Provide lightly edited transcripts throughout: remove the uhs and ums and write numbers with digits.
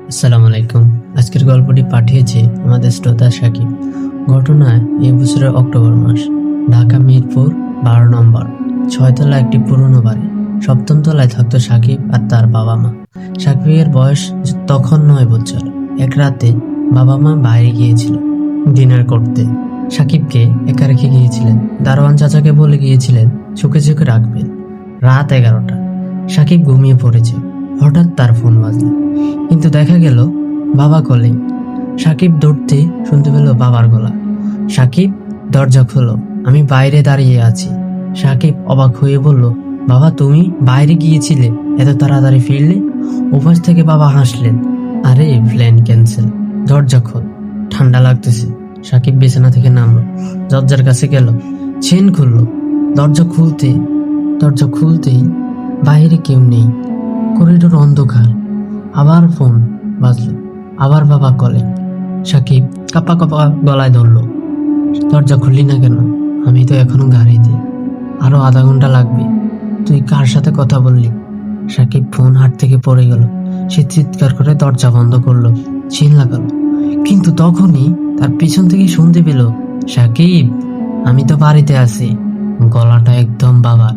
আসসালামু আলাইকুম। আজকের গল্পটি পাঠিয়েছে আমাদের শ্রোতা সাকিব। ঘটনায় এই বছরের অক্টোবর মাস, ঢাকা মিরপুর 12 নম্বর, 6 তলা একটি পুরনো বাড়ি। 7ম তলায় থাকতো সাকিব আর তার বাবা মা। সাকিবের বয়স তখন 9 বছর। এক রাতে বাবা মা বাইরে গিয়েছিল ডিনার করতে। সাকিবকে একা রেখে গিয়েছিলেন। দারোয়ান চাচাকে বলে গিয়েছিলেন চোখে চোখে রাখবেন। রাত 11টা। সাকিব ঘুমিয়ে পড়েছে। হঠাৎ তার ফোন বাজল, কিন্তু দেখা গেল বাবা কলিং। সাকিব দৌড়তে শুনতে পেল বাবার গলা। সাকিব, দরজা খোলো, আমি বাইরে দাঁড়িয়ে আছি। সাকিব অবাক হয়ে বলল, বাবা তুমি বাইরে গিয়েছিলে, এত তাড়াতাড়ি ফিরলে? ওপাশ থেকে বাবা হাসলেন, আরে প্ল্যান ক্যান্সেল, দরজা খোল, ঠান্ডা লাগতেছে। সাকিব বিছানা থেকে নামলো, দরজার কাছে গেল, চেন খুললো। দরজা খুলতেই বাইরে কেউ নেই, করিডোর অন্ধকার। আবার ফোন বাজলো, আবার বাবা কলে। সাকিব কাপা কাপা গলায় ধরলো, দরজা খুললি না কেন? আমি তো এখনো গাড়িতে, আরো আধা ঘন্টা লাগবে। তুই কার সাথে কথা বললি? সাকিব ফোন হাত থেকে পড়ে গেল। সে চিৎকার করে দরজা বন্ধ করলো, চেন লাগালো। কিন্তু তখনই তার পিছন থেকে শুনতে পেল, সাকিব, আমি তো বাড়িতে আছি। গলাটা একদম বাবার,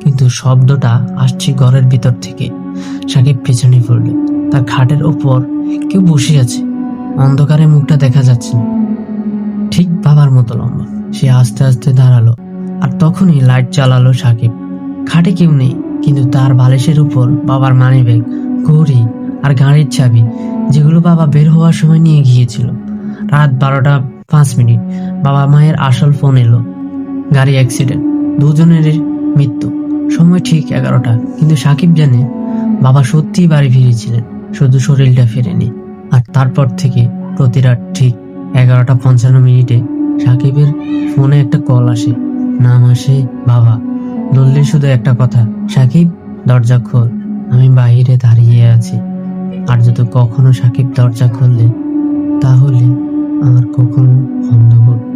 কিন্তু শব্দটা আসছে ঘরের ভিতর থেকে। সাকিব পেছনে পড়ল। তার খাটের ওপর কেউ বসে আছে। অন্ধকারে মুখটা দেখা যাচ্ছে না, ঠিক বাবার মতো লম্বা। সে আস্তে আস্তে দাঁড়ালো, আর তখনই লাইট জ্বালালো সাকিব। খাটে কেউ নেই, কিন্তু তার বালিশের উপর বাবার মানিব্যাগ, ঘড়ি আর গাড়ির চাবি, যেগুলো বাবা বের হওয়ার সময় নিয়ে গিয়েছিল। রাত 12টা 5 মিনিট। বাবা মায়ের আসল ফোন এলো, গাড়ি অ্যাক্সিডেন্ট, দুজনেরই মৃত্যু। সময় ঠিক 11টা, কিন্তু সাকিব জানে বাবা সত্যিই বাড়ি ফিরেছিলেন, শুধু শরীরটা ফেরেনি। আর তারপর থেকে প্রতি রাত ঠিক 11টা 55 মিনিটে সাকিবের ফোনে একটা কল আসে, নাম আসে বাবা। বললে শুধু একটা কথা, সাকিব, দরজা খোল, আমি বাইরে দাঁড়িয়ে আছি। আর যদি কখনো সাকিব দরজা খুললে, তাহলে আমার কখনো বন্ধ করবে।